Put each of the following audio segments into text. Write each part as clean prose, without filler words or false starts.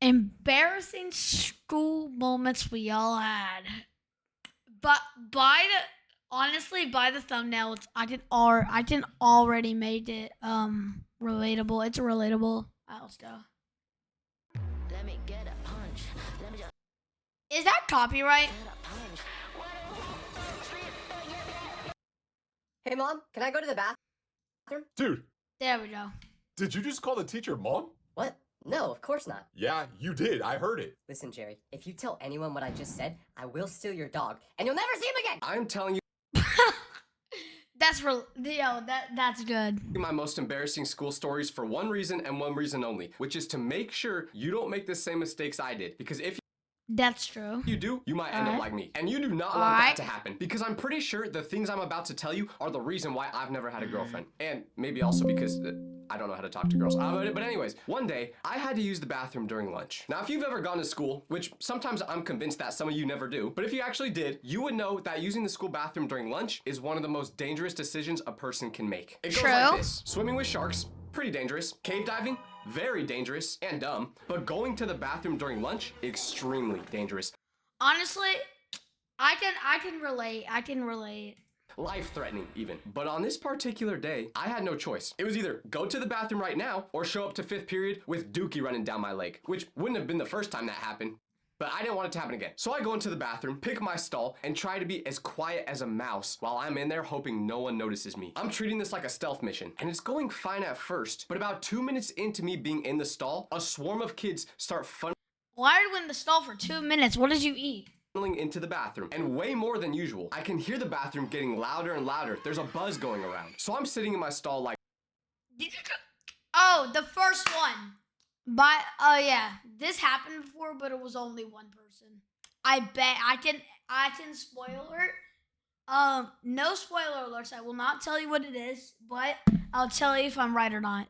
Embarrassing school moments we all had. But by the thumbnail, I didn't already made it relatable. It's relatable. Alright, let's go. Let me get a punch. Is that copyright? Hey, Mom, can I go to the bathroom? Dude, There we go. did you just call the teacher Mom? What? No, of course not. Yeah, you did. I heard it. Listen, Jerry, if you tell anyone what I just said, I will steal your dog, and you'll never see him again! I'm telling you That's good. my most embarrassing school stories for one reason and one reason only, which is to make sure you don't make the same mistakes I did. Because if That's true. you do, you might end up like me. And you do not want that to happen. Because I'm pretty sure the things I'm about to tell you are the reason why I've never had a girlfriend. And maybe also because I don't know how to talk to girls. But anyways, one day, I had to use the bathroom during lunch. Now, if you've ever gone to school, which sometimes I'm convinced that some of you never do, but if you actually did, you would know that using the school bathroom during lunch is one of the most dangerous decisions a person can make. It goes like this. Swimming with sharks, pretty dangerous. Cave diving, very dangerous and dumb. But going to the bathroom during lunch, extremely dangerous. Honestly, I can relate. I can relate. Life-threatening even. But on this particular day, I had no choice. It was either go to the bathroom right now or show up to 5th period with Dookie running down my leg, which wouldn't have been the first time that happened, but I didn't want it to happen again. So I go into the bathroom, pick my stall, and try to be as quiet as a mouse while I'm in there hoping no one notices me. I'm treating this like a stealth mission, and it's going fine at first, but about 2 minutes into me being in the stall, a swarm of kids start Why are you in the stall for 2 minutes? What did you eat? into the bathroom, and way more than usual. I can hear the bathroom getting louder and louder. There's a buzz going around. So I'm sitting in my stall like, Oh, the first one. Oh yeah, this happened before, but it was only one person. I bet I can spoil alert. No spoiler alerts. I will not tell you what it is, but I'll tell you if I'm right or not.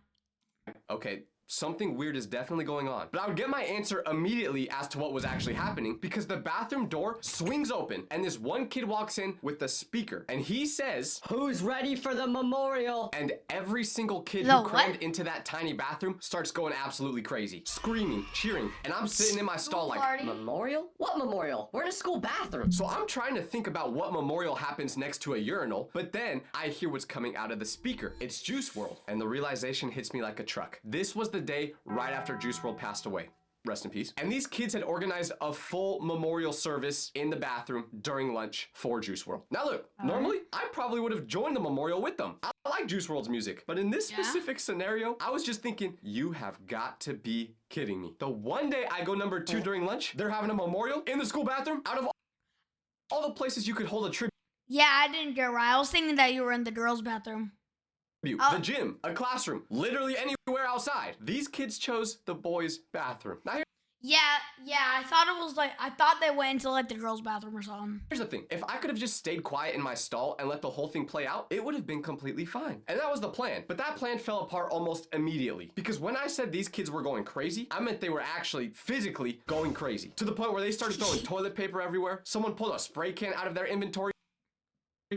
okay, something weird is definitely going on. But I would get my answer immediately as to what was actually happening because the bathroom door swings open and this one kid walks in with the speaker and he says, "Who's ready for the memorial?" And every single kid who crammed into that tiny bathroom starts going absolutely crazy, screaming, cheering, and I'm sitting in my stall like, Memorial? What memorial? We're in a school bathroom. So I'm trying to think about what memorial happens next to a urinal, but then I hear what's coming out of the speaker. It's Juice WRLD, and the realization hits me like a truck. This was the day right after Juice WRLD passed away. Rest in peace. And these kids had organized a full memorial service in the bathroom during lunch for Juice WRLD. Now look, normally I probably would have joined the memorial with them. I like Juice WRLD's music, but in this specific scenario, I was just thinking, you have got to be kidding me. The one day I go number 2 during lunch, they're having a memorial in the school bathroom out of all the places you could hold a tribute. Yeah, I didn't get it right. I was thinking that you were in the girls' bathroom. The gym, a classroom, literally anywhere outside. These kids chose the boys' bathroom. Now Yeah, I thought they went into like the girls' bathroom or something. here's the thing. If I could have just stayed quiet in my stall and let the whole thing play out, it would have been completely fine. And that was the plan. But that plan fell apart almost immediately. Because when I said these kids were going crazy, I meant they were actually physically going crazy. To the point where they started throwing toilet paper everywhere. Someone pulled a spray can out of their inventory.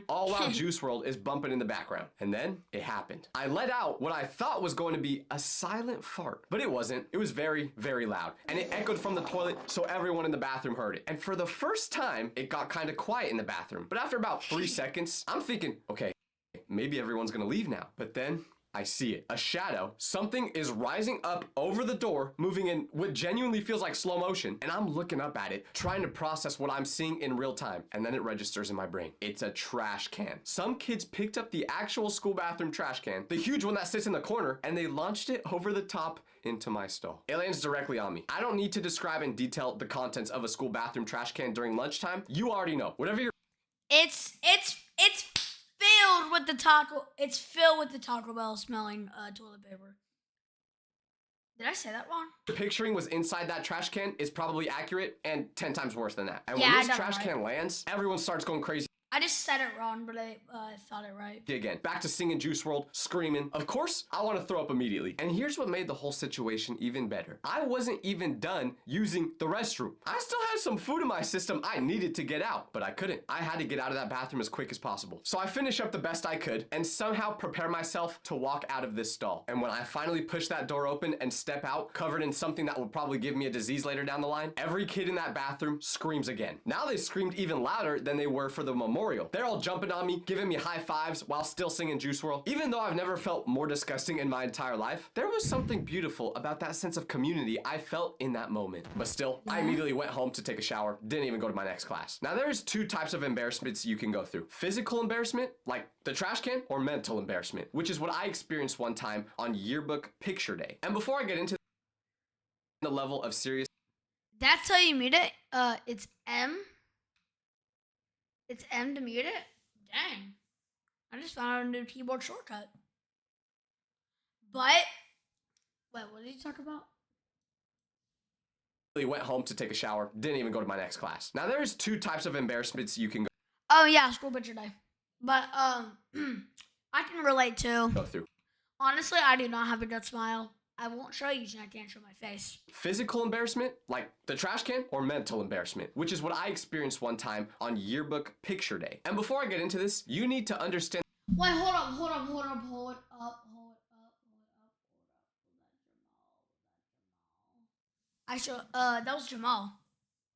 All while Juice WRLD is bumping in the background. And then it happened. I let out what I thought was going to be a silent fart, but it wasn't. It was very, very loud. And it echoed from the toilet, so everyone in the bathroom heard it. And for the first time, it got kind of quiet in the bathroom. But after about 3 seconds, I'm thinking, okay, maybe everyone's gonna leave now. But then I see it. A shadow. Something is rising up over the door, moving in what genuinely feels like slow motion. And I'm looking up at it, trying to process what I'm seeing in real time. And then it registers in my brain. It's a trash can. Some kids picked up the actual school bathroom trash can, the huge one that sits in the corner, and they launched it over the top into my stall. It lands directly on me. I don't need to describe in detail the contents of a school bathroom trash can during lunchtime. You already know. Whatever you're... It's filled with the taco. It's filled with the Taco Bell smelling toilet paper. Did I say that wrong? Picturing was inside that trash can is probably accurate and 10 times worse than that. And Yeah, when this trash can lands, everyone starts going crazy I just said it wrong, but I thought it right. Again, back to singing Juice WRLD, screaming. Of course, I want to throw up immediately. And here's what made the whole situation even better. I wasn't even done using the restroom. I still had some food in my system I needed to get out, but I couldn't. I had to get out of that bathroom as quick as possible. So I finish up the best I could and somehow prepare myself to walk out of this stall. And when I finally push that door open and step out, covered in something that would probably give me a disease later down the line, every kid in that bathroom screams again. Now they screamed even louder than they were for the memorial. They're all jumping on me, giving me high fives while still singing Juice WRLD. Even though I've never felt more disgusting in my entire life, there was something beautiful about that sense of community I felt in that moment. But still, I immediately went home to take a shower, didn't even go to my next class. Now there's two types of embarrassments you can go through. Physical embarrassment, like the trash can, or mental embarrassment, which is what I experienced one time on yearbook picture day. And before I get into the level of serious, That's how you mute it? It's M? It's M to mute it? Dang. I just found out a new keyboard shortcut. But, wait, what did you talk about? went home to take a shower, didn't even go to my next class. Now there's two types of embarrassments you can Oh, yeah, school picture day. But, I can relate to. go through. Honestly, I do not have a good smile. I won't show you, so I can't show my face. Physical embarrassment, like the trash can, or mental embarrassment, which is what I experienced one time on yearbook picture day. And before I get into this, you need to understand. Wait, hold up. That was Jamal.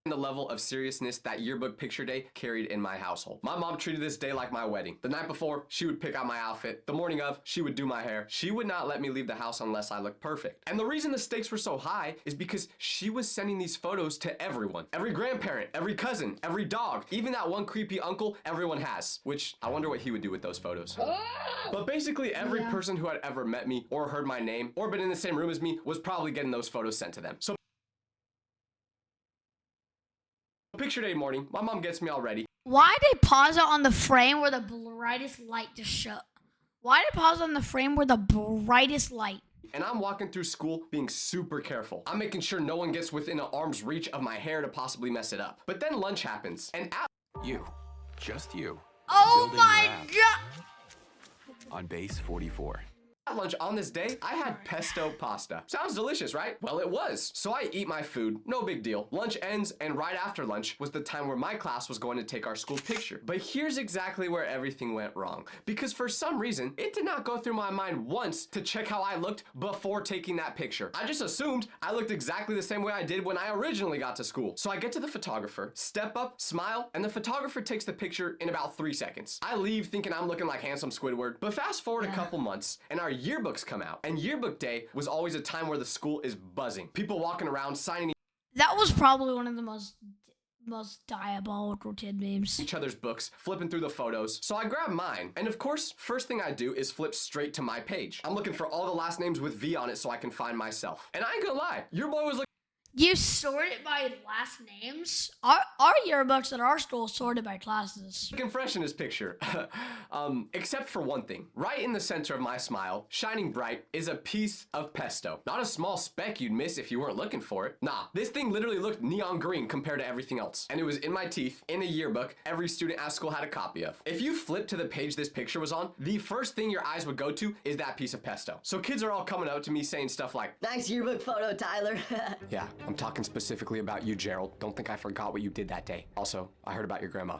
The level of seriousness that yearbook picture day carried in my household. My mom treated this day like my wedding. The night before, she would pick out my outfit. The morning of, she would do my hair. She would not let me leave the house unless I looked perfect. And the reason the stakes were so high is because she was sending these photos to everyone. Every grandparent, every cousin, every dog, even that one creepy uncle everyone has, which I wonder what he would do with those photos. But basically every person who had ever met me or heard my name or been in the same room as me was probably getting those photos sent to them. So picture day morning, my mom gets me all ready. Why did they pause it on the frame where the brightest light just shut? Why did they pause on the frame where the brightest light? And I'm walking through school being super careful. I'm making sure no one gets within an arm's reach of my hair to possibly mess it up. But then lunch happens, and You. Just you. Oh Building my your app. god! On base 44. at lunch on this day, I had pesto pasta. Sounds delicious, right? Well, it was. So I eat my food, no big deal. Lunch ends, and right after lunch was the time where my class was going to take our school picture. But here's exactly where everything went wrong. Because for some reason, it did not go through my mind once to check how I looked before taking that picture. I just assumed I looked exactly the same way I did when I originally got to school. So I get to the photographer, step up, smile, and the photographer takes the picture in about 3 seconds. I leave thinking I'm looking like handsome Squidward. But fast forward a couple months, and our yearbooks come out. And yearbook day was always a time where the school is buzzing. People walking around signing That was probably one of the most diabolical kid memes. each other's books, flipping through the photos. So I grab mine. And of course, first thing I do is flip straight to my page. I'm looking for all the last names with V on it so I can find myself. And I ain't gonna lie, your boy was looking You sort it by last names? Our yearbooks at our school sorted by classes. fresh in his picture. Except for one thing. Right in the center of my smile, shining bright, is a piece of pesto. Not a small speck you'd miss if you weren't looking for it. Nah, this thing literally looked neon green compared to everything else. And it was in my teeth, in a yearbook, every student at school had a copy of. If you flip to the page this picture was on, the first thing your eyes would go to is that piece of pesto. So kids are all coming up to me saying stuff like, Nice yearbook photo, Tyler. yeah, I'm talking specifically about you, Gerald. Don't think I forgot what you did that day. Also, I heard about your grandma.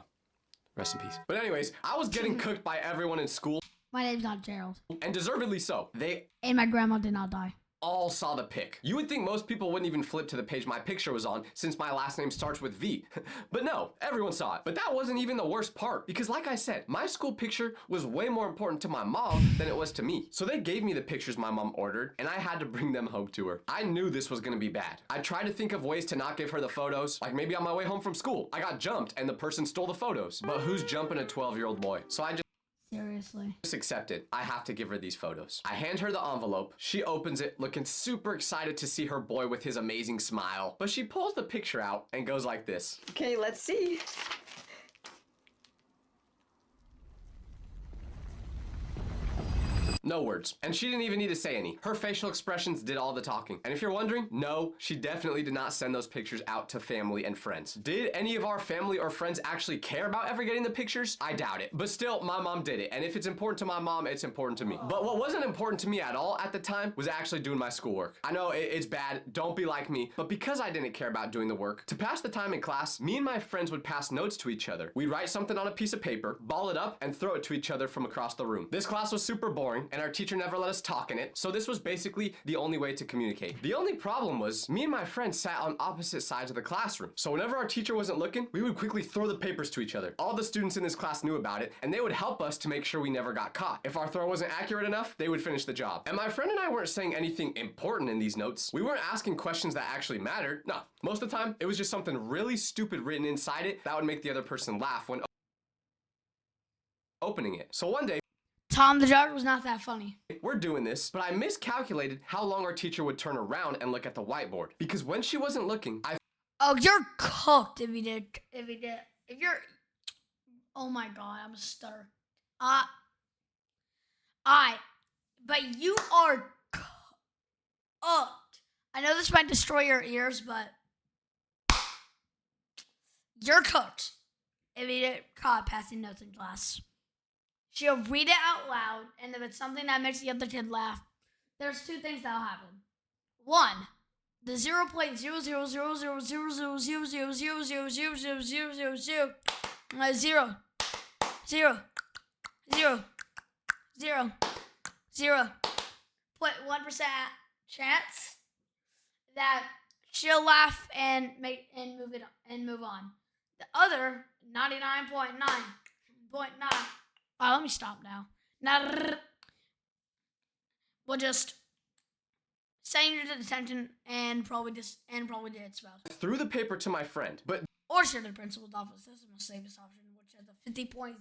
Rest in peace. But anyways, I was getting cooked by everyone in school, My name's not Gerald. and deservedly so. They And my grandma did not die. all saw the pic. You would think most people wouldn't even flip to the page my picture was on since my last name starts with V. But no, everyone saw it. But that wasn't even the worst part because like I said, my school picture was way more important to my mom than it was to me. So they gave me the pictures my mom ordered and I had to bring them home to her. I knew this was gonna be bad. I tried to think of ways to not give her the photos, like maybe on my way home from school. I got jumped and the person stole the photos. But who's jumping a 12-year-old boy? So I Seriously. just accepted. I have to give her these photos. I hand her the envelope. She opens it, looking super excited to see her boy with his amazing smile. But she pulls the picture out and goes like this. Okay, let's see. No words. And she didn't even need to say any. Her facial expressions did all the talking. And if you're wondering, no, she definitely did not send those pictures out to family and friends. Did any of our family or friends actually care about ever getting the pictures? I doubt it. But still, my mom did it. And if it's important to my mom, it's important to me. But what wasn't important to me at all at the time was actually doing my schoolwork. I know it's bad. Don't be like me. But because I didn't care about doing the work, to pass the time in class, me and my friends would pass notes to each other. We'd write something on a piece of paper, ball it up, and throw it to each other from across the room. This class was super boring, and our teacher never let us talk in it, so this was basically the only way to communicate. The only problem was, me and my friends sat on opposite sides of the classroom. So whenever our teacher wasn't looking, we would quickly throw the papers to each other. All the students in this class knew about it, and they would help us to make sure we never got caught. If our throw wasn't accurate enough, they would finish the job. And my friend and I weren't saying anything important in these notes. We weren't asking questions that actually mattered. No, most of the time, it was just something really stupid written inside it that would make the other person laugh when opening it. So one day, Tom the Judge was not that funny. we're doing this, but I miscalculated how long our teacher would turn around and look at the whiteboard. Because when she wasn't looking, Oh, you're cooked if you did. If you're. Oh my god, I'm a stutter. But you are cooked. I know this might destroy your ears, but you're cooked if you get caught passing notes in class. She'll read it out loud, and if it's something that makes the other kid laugh, there's two things that'll happen. One, the 0.00000000000.1% chance that she'll laugh and move on. The other 99.9.9. Let me stop now. We'll just send you to detention and probably did its spouse. threw the paper to my friend, but Or share the principal's office. That's the most safest option, which has a 50.0.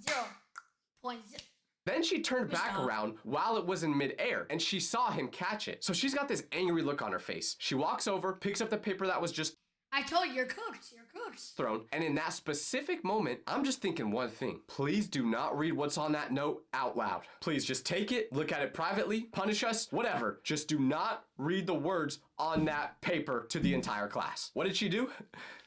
then she turned back Stop. around while it was in midair, and she saw him catch it. So she's got this angry look on her face. She walks over, picks up the paper that was just I told you, you're cooked. You're cooked. thrown, and in that specific moment, I'm just thinking one thing. Please do not read what's on that note out loud. Please just take it, look at it privately, punish us, whatever. Just do not read the words on that paper to the entire class. What did she do?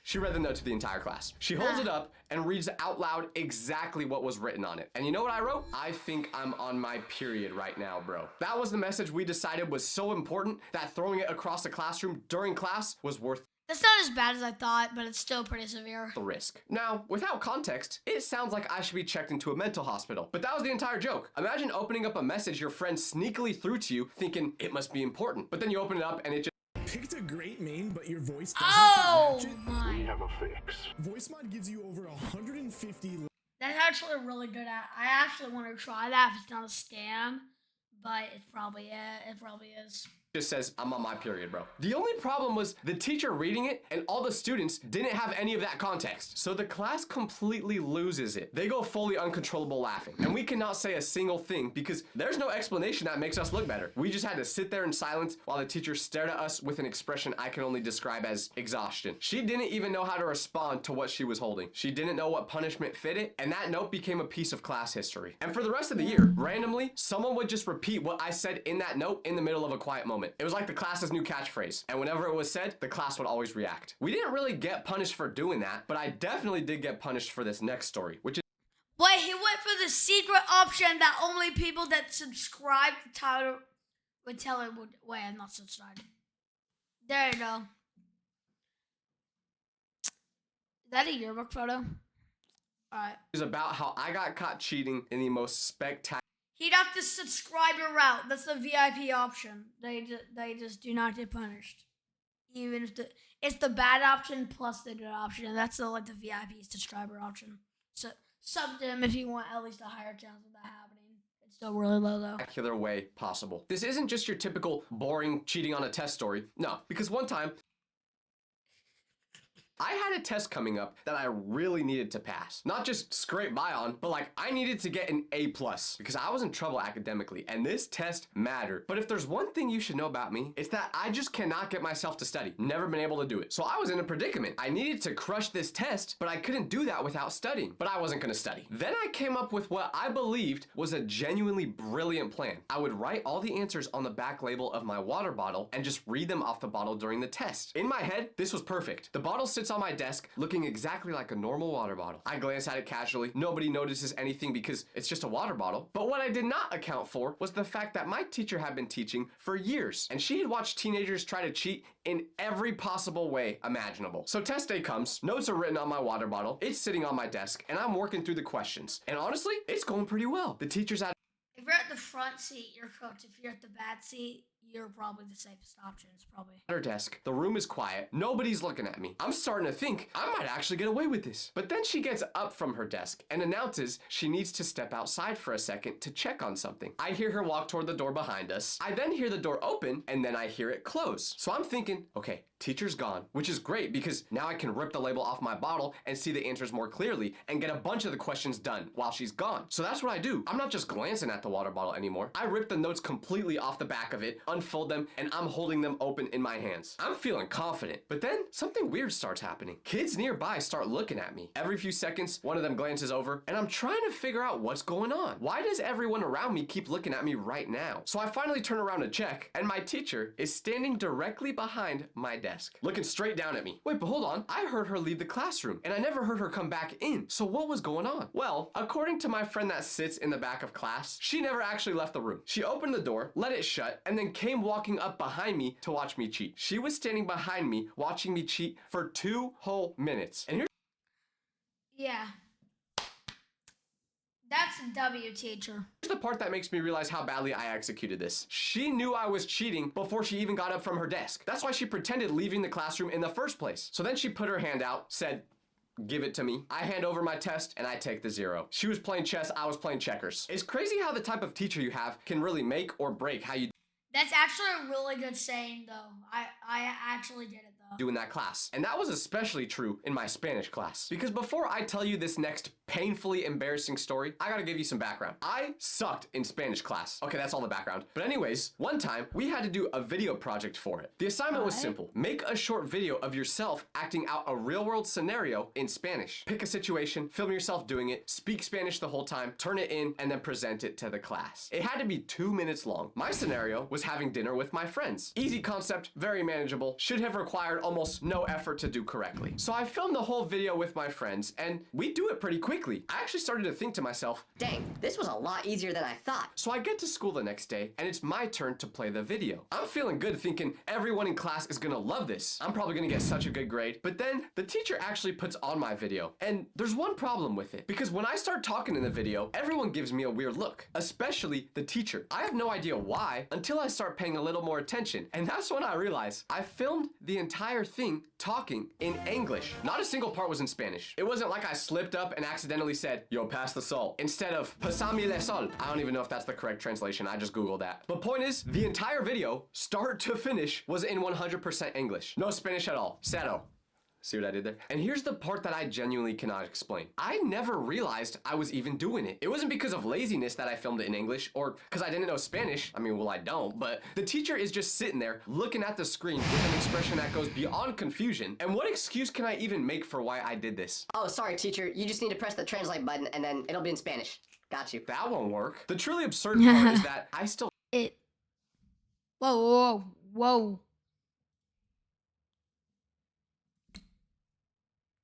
She read the note to the entire class. She holds it up and reads out loud exactly what was written on it. And you know what I wrote? I think I'm on my period right now, bro. That was the message we decided was so important that throwing it across the classroom during class was worth That's not as bad as I thought, but it's still pretty severe. the risk. Now, without context, it sounds like I should be checked into a mental hospital, but that was the entire joke. Imagine opening up a message your friend sneakily threw to you thinking it must be important, but then you open it up and it just Picked a great main, but your voice doesn't Oh match it? my. have a fix. Voice mod gives you over 150 That's actually really good at. I actually want to try that if it's not a scam, but it's probably it. It probably is. just says, I'm on my period, bro. The only problem was the teacher reading it and all the students didn't have any of that context. So the class completely loses it. They go fully uncontrollable laughing. And we cannot say a single thing because there's no explanation that makes us look better. We just had to sit there in silence while the teacher stared at us with an expression I can only describe as exhaustion. She didn't even know how to respond to what she was holding. She didn't know what punishment fitted, and that note became a piece of class history. And for the rest of the year, randomly, someone would just repeat what I said in that note in the middle of a quiet moment. It was like the class's new catchphrase, and whenever it was said, the class would always react. We didn't really get punished for doing that, but I definitely did get punished for this next story, which is Wait, he went for the secret option that only people that subscribe to Tyler would tell him would. Wait, I'm not subscribed. There you go. Is that a yearbook photo? Alright. about how I got caught cheating in the most spectacular He'd have to subscriber route. That's the VIP option. They just do not get punished. Even if it's the bad option plus the good option, and that's the VIP subscriber option. So sub to him if you want at least a higher chance of that happening. It's still really low though. way possible. This isn't just your typical boring cheating on a test story. No, because one time I had a test coming up that I really needed to pass. Not just scrape by on, but like I needed to get an A+ because I was in trouble academically and this test mattered. But if there's one thing you should know about me, it's that I just cannot get myself to study. Never been able to do it. So I was in a predicament. I needed to crush this test, but I couldn't do that without studying. But I wasn't gonna study. Then I came up with what I believed was a genuinely brilliant plan. I would write all the answers on the back label of my water bottle and just read them off the bottle during the test. In my head, this was perfect. The bottle sits on my desk looking exactly like a normal water bottle. I glance at it casually. Nobody notices anything because it's just a water bottle. But what I did not account for was the fact that my teacher had been teaching for years and she had watched teenagers try to cheat in every possible way imaginable. So test day comes, notes are written on my water bottle, it's sitting on my desk, and I'm working through the questions. And honestly, it's going pretty well. The teacher's at If you're at the front seat, you're cooked. If you're at the back seat, you're probably the safest option. It's probably. her desk. The room is quiet. Nobody's looking at me. I'm starting to think I might actually get away with this. But then she gets up from her desk and announces she needs to step outside for a second to check on something. I hear her walk toward the door behind us. I then hear the door open and then I hear it close. So I'm thinking, okay, teacher's gone, which is great because now I can rip the label off my bottle and see the answers more clearly and get a bunch of the questions done while she's gone. So that's what I do. I'm not just glancing at the water bottle anymore. I rip the notes completely off the back of it, unfold them, and I'm holding them open in my hands. I'm feeling confident, but then something weird starts happening. Kids nearby start looking at me. Every few seconds, one of them glances over, and I'm trying to figure out what's going on. Why does everyone around me keep looking at me right now? So I finally turn around to check, and my teacher is standing directly behind my desk, looking straight down at me. Wait, but hold on. I heard her leave the classroom, and I never heard her come back in. So what was going on? Well, according to my friend that sits in the back of class, she never actually left the room. She opened the door, let it shut, and then came walking up behind me to watch me cheat. She was standing behind me watching me cheat for 2 whole minutes. And here's Yeah. That's a W, teacher. the part that makes me realize how badly I executed this. She knew I was cheating before she even got up from her desk. That's why she pretended leaving the classroom in the first place. So then she put her hand out, said, "Give it to me." I hand over my test and I take the 0. She was playing chess, I was playing checkers. It's crazy how the type of teacher you have can really make or break how you That's actually a really good saying, though. I actually did it, though. do in that class. And that was especially true in my Spanish class. Because before I tell you this next painfully embarrassing story, I gotta give you some background. I sucked in Spanish class. Okay, that's all the background. But anyways, one time we had to do a video project for it. The assignment was simple. Make a short video of yourself acting out a real world scenario in Spanish. Pick a situation, film yourself doing it, speak Spanish the whole time, turn it in, and then present it to the class. It had to be 2 minutes long. My scenario was having dinner with my friends. Easy concept, very manageable, should have required almost no effort to do correctly. So I filmed the whole video with my friends, and we do it pretty quickly. I actually started to think to myself, Dang, this was a lot easier than I thought. so I get to school the next day, and it's my turn to play the video. I'm feeling good thinking everyone in class is gonna love this. I'm probably gonna get such a good grade. But then the teacher actually puts on my video, and there's one problem with it. Because when I start talking in the video, everyone gives me a weird look, especially the teacher. I have no idea why until I start paying a little more attention, and that's when I realized I filmed the entire thing talking in English. Not a single part was in Spanish. It wasn't like I slipped up and accidentally said, "Yo, pass the salt," instead of "Pasame le sol." I don't even know if that's the correct translation. I just Googled that. But point is, the entire video, start to finish, was in 100% English. No Spanish at all. Cero. See what I did there? And here's the part that I genuinely cannot explain. I never realized I was even doing it. It wasn't because of laziness that I filmed it in English or because I didn't know Spanish. I mean, well, I don't, but the teacher is just sitting there looking at the screen with an expression that goes beyond confusion. And what excuse can I even make for why I did this? Oh, sorry, teacher. You just need to press the translate button and then it'll be in Spanish. Got you. That won't work. The truly absurd part is that I still It. Whoa, whoa, whoa.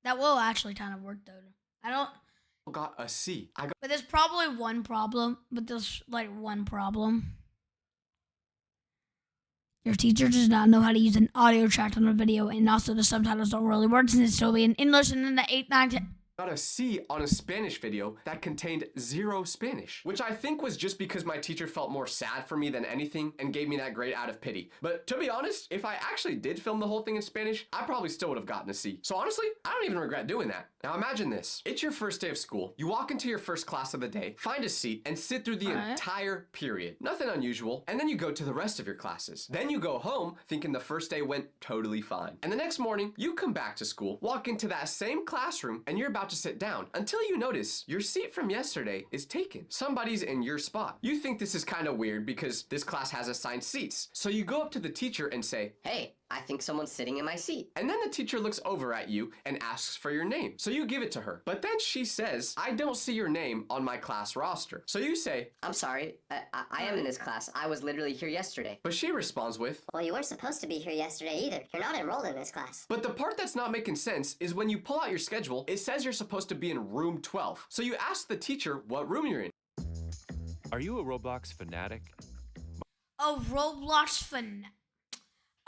That will actually kind of work, though. I don't. got a C. I got But there's probably one problem. But there's like one problem. Your teacher does not know how to use an audio track on a video, and also the subtitles don't really work since it's still be in English and then the 8, 9, 10. got a C on a Spanish video that contained 0 Spanish, which I think was just because my teacher felt more sad for me than anything and gave me that grade out of pity. But to be honest, if I actually did film the whole thing in Spanish, I probably still would have gotten a C. So honestly, I don't even regret doing that. Now imagine this. It's your first day of school. You walk into your first class of the day, find a seat, and sit through the entire period. Nothing unusual. And then you go to the rest of your classes. Then you go home thinking the first day went totally fine. And the next morning, you come back to school, walk into that same classroom, and you're about to sit down until you notice your seat from yesterday is taken. Somebody's in your spot. You think this is kind of weird because this class has assigned seats. So you go up to the teacher and say, Hey, I think someone's sitting in my seat. and then the teacher looks over at you and asks for your name. So you give it to her. But then she says, I don't see your name on my class roster. So you say, I'm sorry, I am in this class. I was literally here yesterday. but she responds with, Well, you weren't supposed to be here yesterday either. You're not enrolled in this class. but the part that's not making sense is when you pull out your schedule, it says you're supposed to be in room 12. So you ask the teacher what room you're in. Are you a Roblox fanatic? A Roblox fan.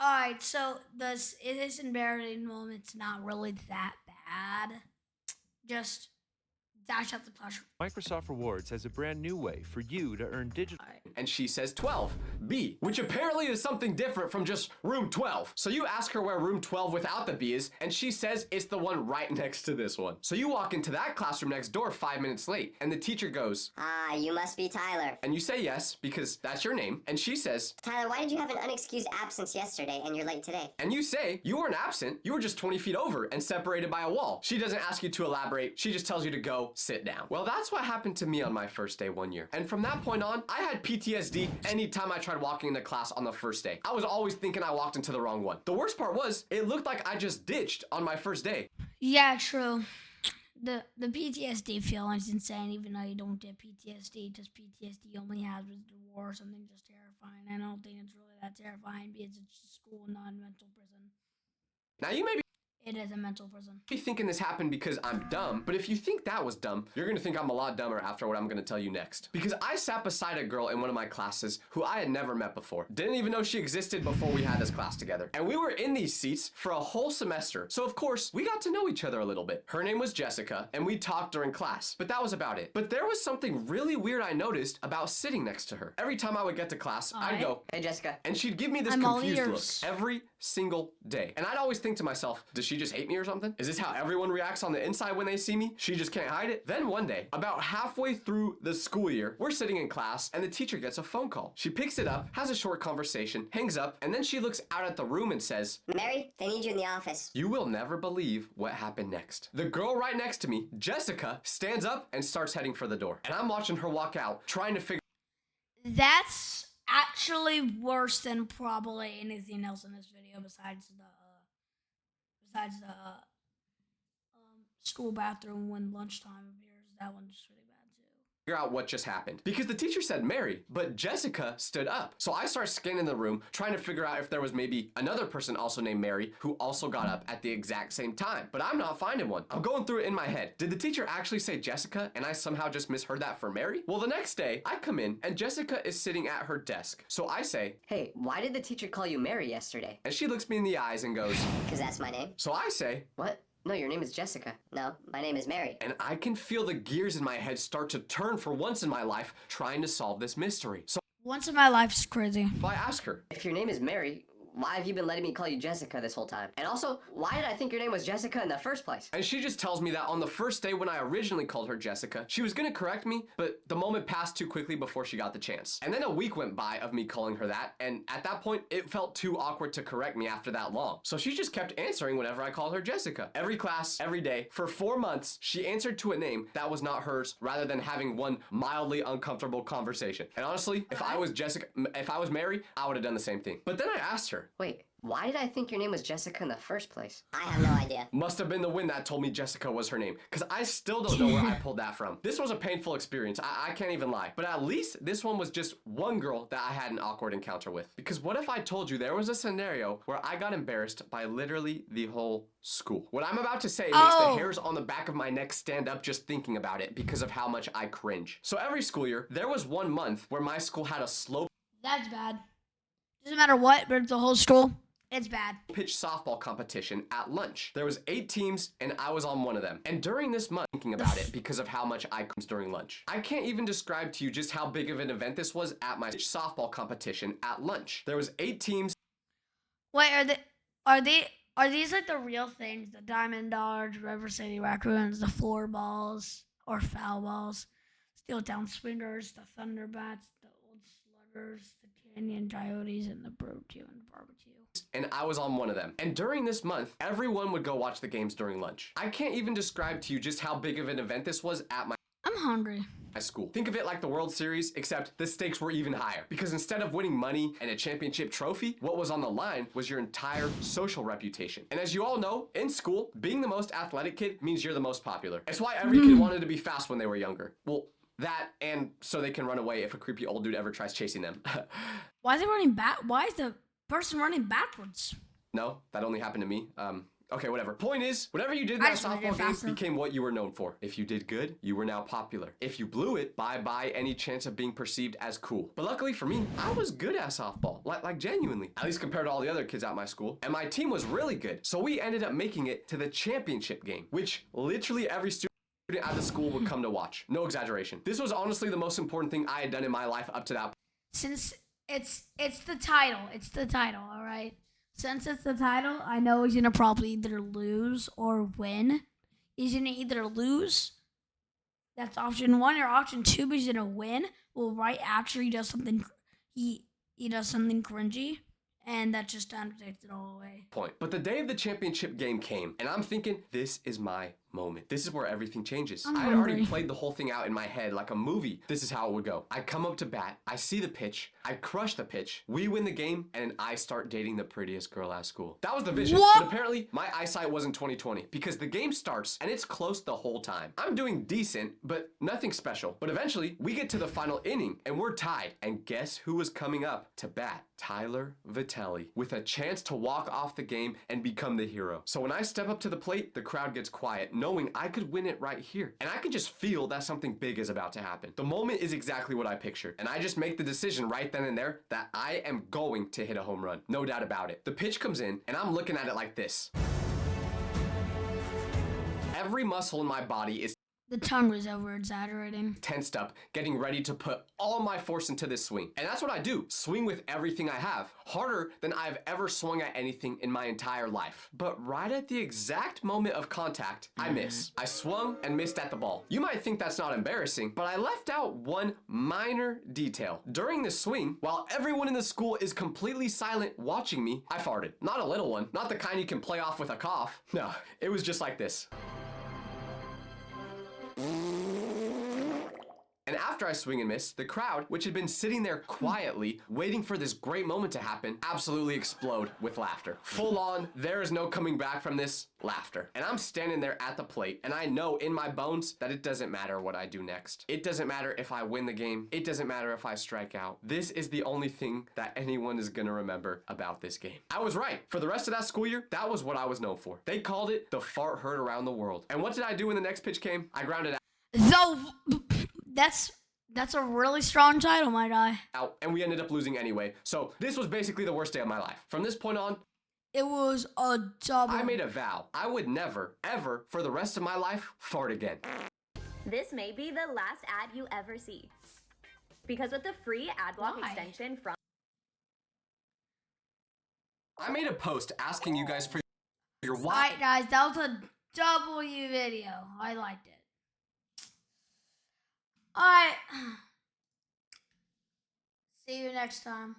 Alright, so this embarrassing moment's not really that bad. Just dash out the pleasure. Microsoft Rewards has a brand new way for you to earn digital. And she says 12B, which apparently is something different from just room 12. So you ask her where room 12 without the B is, and she says it's the one right next to this one. So you walk into that classroom next door 5 minutes late, and the teacher goes, Ah, you must be Tyler. and you say yes, because that's your name, and she says, Tyler, why did you have an unexcused absence yesterday and you're late today? and you say, you weren't absent, you were just 20 feet over and separated by a wall. She doesn't ask you to elaborate, she just tells you to go sit down. Well, that's what happened to me on my first day one year. And from that point on, I had PTSD anytime I tried walking into class on the first day. I was always thinking I walked into the wrong one. The worst part was, it looked like I just ditched on my first day. Yeah, true. The PTSD feeling's insane, even though you don't get PTSD, because PTSD only happens to war or something just terrifying. I don't think it's really that terrifying because it's just school, not a mental prison. Now you may It is a mental prison. be thinking this happened because I'm dumb, but if you think that was dumb, you're gonna think I'm a lot dumber after what I'm gonna tell you next. Because I sat beside a girl in one of my classes who I had never met before. Didn't even know she existed before we had this class together. And we were in these seats for a whole semester. So of course, we got to know each other a little bit. Her name was Jessica, and we talked during class, but that was about it. But there was something really weird I noticed about sitting next to her. Every time I would get to class, I'd go, Hey, Jessica. and she'd give me this I'm all confused look ears. every single day. And I'd always think to myself, does she just hate me or something? Is this how everyone reacts on the inside when they see me? She just can't hide it? Then one day, about halfway through the school year, we're sitting in class and the teacher gets a phone call. She picks it up, has a short conversation, hangs up, and then she looks out at the room and says, Mary, they need you in the office. you will never believe what happened next. The girl right next to me, Jessica, stands up and starts heading for the door. And I'm watching her walk out, trying to figure That's actually worse than probably anything else in this video besides the school bathroom when lunchtime appears. That one's really bad too. out what just happened. Because the teacher said Mary, but Jessica stood up. So I start scanning the room, trying to figure out if there was maybe another person also named Mary who also got up at the exact same time. But I'm not finding one. I'm going through it in my head. Did the teacher actually say Jessica and I somehow just misheard that for Mary? Well, the next day, I come in and Jessica is sitting at her desk. So I say, Hey, why did the teacher call you Mary yesterday? and she looks me in the eyes and goes, Because that's my name. so I say, What? No, your name is Jessica. No, my name is Mary. and I can feel the gears in my head start to turn for once in my life trying to solve this mystery. So Once in my life is crazy. I ask her, If your name is Mary, why have you been letting me call you Jessica this whole time? And also, why did I think your name was Jessica in the first place? and she just tells me that on the first day when I originally called her Jessica, she was gonna correct me, but the moment passed too quickly before she got the chance. And then a week went by of me calling her that, and at that point, it felt too awkward to correct me after that long. So she just kept answering whenever I called her Jessica. Every class, every day, for 4 months, she answered to a name that was not hers, rather than having one mildly uncomfortable conversation. And honestly, if I was Mary, I would have done the same thing. But then I asked her, Wait, why did I think your name was Jessica in the first place? I have no idea. must have been the wind that told me Jessica was her name, because I still don't know where I pulled that from. This was a painful experience, I can't even lie. But at least this one was just one girl that I had an awkward encounter with. Because what if I told you there was a scenario where I got embarrassed by literally the whole school? What I'm about to say makes the hairs on the back of my neck stand up just thinking about it because of how much I cringe. So every school year, there was 1 month where my school had a slope That's bad. Doesn't matter what, but it's the whole school. It's bad. pitch softball competition at lunch. There was 8 teams and I was on one of them. And during this month, thinking about it because of how much I comes during lunch. I can't even describe to you just how big of an event this was at my pitch softball competition at lunch. There was 8 teams. Wait, are these like the real things? The Diamond Dogs, River City Raccoons, the floor balls or foul balls, Steel Town Swingers, the Thunderbats, the Old Sluggers, the Canyon Coyotes, and the Barbecue and Barbecue. And I was on one of them. And during this month, everyone would go watch the games during lunch. I can't even describe to you just how big of an event this was at my I'm hungry. school. Think of it like the World Series, except the stakes were even higher. Because instead of winning money and a championship trophy, what was on the line was your entire social reputation. And as you all know, in school, being the most athletic kid means you're the most popular. It's why every kid wanted to be fast when they were younger. Well, that and so they can run away if a creepy old dude ever tries chasing them. Why is it running back? Why is the person running backwards? No, that only happened to me. Okay, whatever. Point is, whatever you did in I that just wanted it softball game faster. became what you were known for. If you did good, you were now popular. If you blew it, bye-bye any chance of being perceived as cool. But luckily for me, I was good at softball. Like genuinely. At least compared to all the other kids at my school. And my team was really good. So we ended up making it to the championship game, which literally every student at the school would come to watch. No exaggeration. This was honestly the most important thing I had done in my life up to that point. Since it's the title. It's the title, all right? Since it's the title, I know he's gonna probably either lose or win. He's gonna either lose. That's option 1, or option 2. He's gonna win. Well, right after he does something, he does something cringy, and that just kind of takes it all away. But the day of the championship game came, and I'm thinking, this is my moment. This is where everything changes. I'm I had already hungry. played the whole thing out in my head like a movie. This is how it would go. I come up to bat, I see the pitch, I crush the pitch, we win the game, and I start dating the prettiest girl at school. That was the vision. What? But apparently, my eyesight wasn't 20/20 because the game starts and it's close the whole time. I'm doing decent, but nothing special. But eventually, we get to the final inning and we're tied. And guess who was coming up to bat? Tyler Vitelli, with a chance to walk off the game and become the hero. So when I step up to the plate, the crowd gets quiet, knowing I could win it right here. And I could just feel that something big is about to happen. The moment is exactly what I pictured. And I just make the decision right then and there that I am going to hit a home run. No doubt about it. The pitch comes in and I'm looking at it like this. Every muscle in my body is The tongue was over exaggerating. tensed up, getting ready to put all my force into this swing. And that's what I do. Swing with everything I have. Harder than I've ever swung at anything in my entire life. But right at the exact moment of contact, I miss. I swung and missed at the ball. You might think that's not embarrassing, but I left out one minor detail. During the swing, while everyone in the school is completely silent watching me, I farted. Not a little one. Not the kind you can play off with a cough. No, it was just like this. And after I swing and miss, the crowd, which had been sitting there quietly, waiting for this great moment to happen, absolutely explode with laughter. Full on, there is no coming back from this laughter. And I'm standing there at the plate, and I know in my bones that it doesn't matter what I do next. It doesn't matter if I win the game. It doesn't matter if I strike out. This is the only thing that anyone is gonna remember about this game. I was right. For the rest of that school year, that was what I was known for. They called it the fart heard around the world. And what did I do when the next pitch came? I grounded That's a really strong title, my guy. out, and we ended up losing anyway. So this was basically the worst day of my life. From this point on, It was a double. I made a vow. I would never, ever, for the rest of my life, fart again. This may be the last ad you ever see. Because with the free ad block Why? extension from I made a post asking you guys for your why. Alright, guys, that was a W video. I liked it. Alright. See you next time.